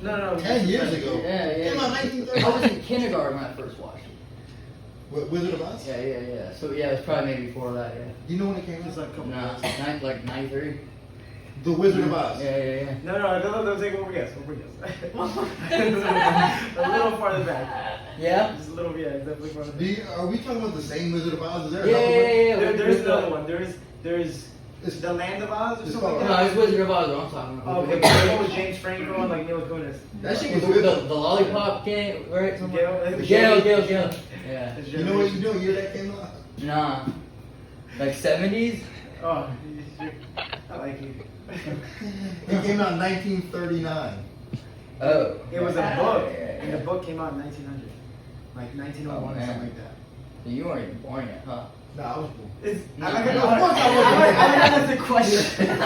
No. 10 years ago. Yeah. Came out 1930. I was in kindergarten when I first watched it. What, Wizard of Oz? Yeah. So yeah, it was probably maybe before that. Yeah. Do you know when it came out? Just like a couple No, years. like 93. The Wizard of Oz. Yeah. No, take one more guess. A little farther back. Yeah? Just a little, yeah, definitely farther back. Are we talking about the same Wizard of Oz? Is there Yeah. There's another one. There's the Land of Oz or It's something called- like No, that. it's Wizard of Oz what I'm talking about. Oh, okay, but the one with James Franco and like Mila Kunis. That shit was the lollipop game, right? Gail. Yeah. You know what year that came out? Nah. Like 70s? Oh, I like you. It came out in 1939. Oh. It was a book, Yeah. and the book came out in 1900, like 1901 or something like that. You weren't even born yet, huh? Nah, I was born. I that's the question. and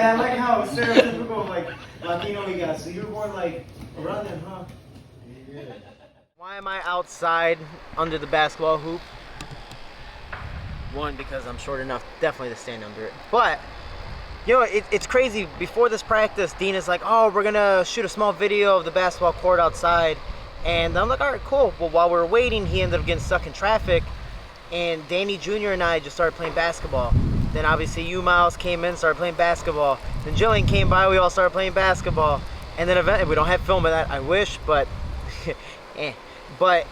I like how stereotypical like Latino we got. So you were born like around then, huh? Yeah. Why am I outside under the basketball hoop? One, because I'm short enough definitely to stand under it. But, you know, it's crazy. Before this practice, Dean is like, oh, we're going to shoot a small video of the basketball court outside. And I'm like, all right, cool. Well, while we were waiting, he ended up getting stuck in traffic. And Danny Jr. and I just started playing basketball. Then obviously you, Miles, came in, started playing basketball. Then Jillian came by, we all started playing basketball. And then eventually, we don't have film of that, I wish, but But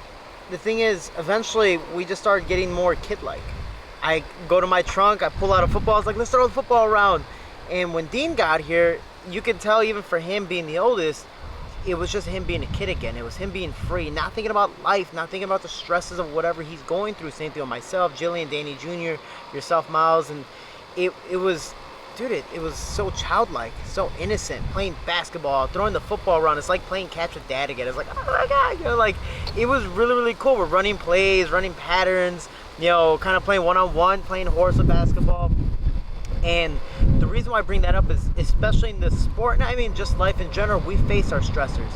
the thing is, eventually we just started getting more kid-like. I go to my trunk, I pull out a football, I was like, let's throw the football around. And when Dean got here, you can tell even for him being the oldest, it was just him being a kid again. It was him being free, not thinking about life, not thinking about the stresses of whatever he's going through. Same thing with myself, Jillian, Danny Jr., yourself, Miles. And it was, dude, it was so childlike, so innocent, playing basketball, throwing the football around. It's like playing catch with dad again. It's like, oh my God, you know, like, it was really, really cool. We're running plays, running patterns, you know, kind of playing one-on-one, playing horse with basketball. And the reason why I bring that up is, especially in the sport, and I mean just life in general, we face our stressors.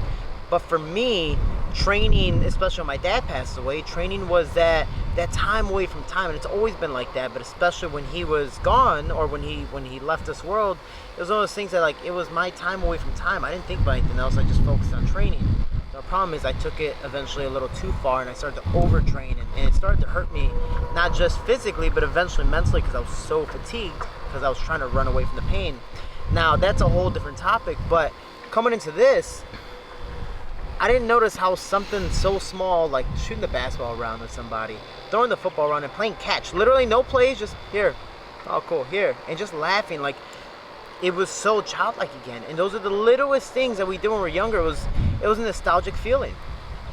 But for me, training, especially when my dad passed away, training was that time away from time, and it's always been like that. But especially when he was gone, or when he left this world, it was one of those things that, like, it was my time away from time. I didn't think about anything else. I just focused on training. The problem is I took it eventually a little too far, and I started to overtrain, and it started to hurt me, not just physically, but eventually mentally, because I was so fatigued, because I was trying to run away from the pain. Now, that's a whole different topic, but coming into this, I didn't notice how something so small, like shooting the basketball around with somebody, throwing the football around and playing catch, literally no plays, just here, oh cool, here, and just laughing, like, it was so childlike again. And those are the littlest things that we did when we were younger. It was a nostalgic feeling,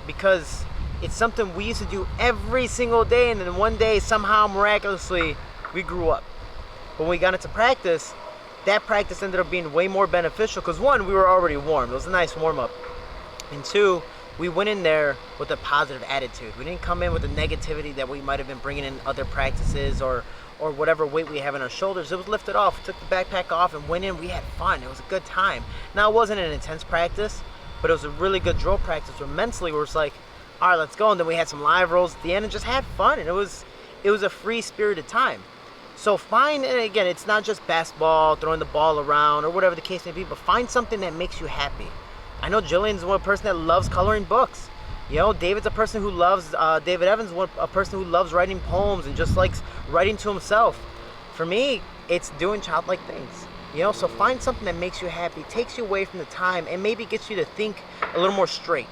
because it's something we used to do every single day, and then one day, somehow, miraculously, we grew up. When we got into practice, that practice ended up being way more beneficial, because one, we were already warm. It was a nice warm-up. And two, we went in there with a positive attitude. We didn't come in with the negativity that we might have been bringing in other practices, or whatever weight we have on our shoulders. It was lifted off. We took the backpack off and went in. We had fun. It was a good time. Now, it wasn't an intense practice, but it was a really good drill practice where mentally we were like, all right, let's go. And then we had some live rolls at the end and just had fun. And it was a free-spirited time. So find, and again, it's not just basketball, throwing the ball around, or whatever the case may be, but find something that makes you happy. I know Jillian's one person that loves coloring books. You know, David's a person who loves, David Evans is a person who loves writing poems and just likes writing to himself. For me, it's doing childlike things. You know, so find something that makes you happy, takes you away from the time, and maybe gets you to think a little more straight,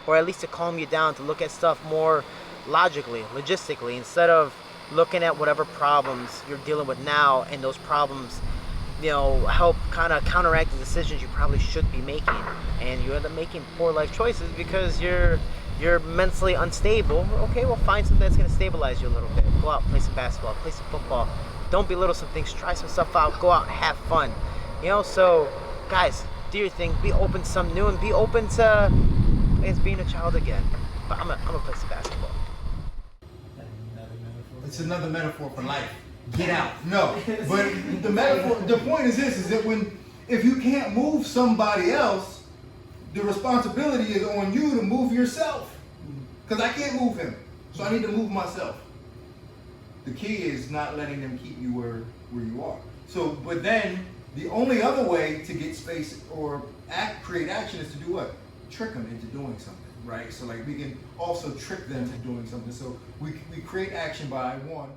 or at least to calm you down, to look at stuff more logically, logistically, instead of looking at whatever problems you're dealing with now, and those problems, you know, help kind of counteract the decisions you probably should be making, and you end up making poor life choices because you're mentally unstable. Okay, well, find something that's going to stabilize you a little bit. Go out, play some basketball, play some football. Don't belittle some things. Try some stuff out. Go out and have fun. You know, so guys, do your thing. Be open to something new, and be open to, I guess, being a child again. But I'm gonna play some basketball. It's another metaphor for life. Get out. No, but the metaphor, the point is this: is that if you can't move somebody else, the responsibility is on you to move yourself. Because I can't move him, so I need to move myself. The key is not letting them keep you where you are. So, but then The only other way to get space or create action is to do what? Trick them into doing something, right? So like we can also trick them into doing something. So we create action by one.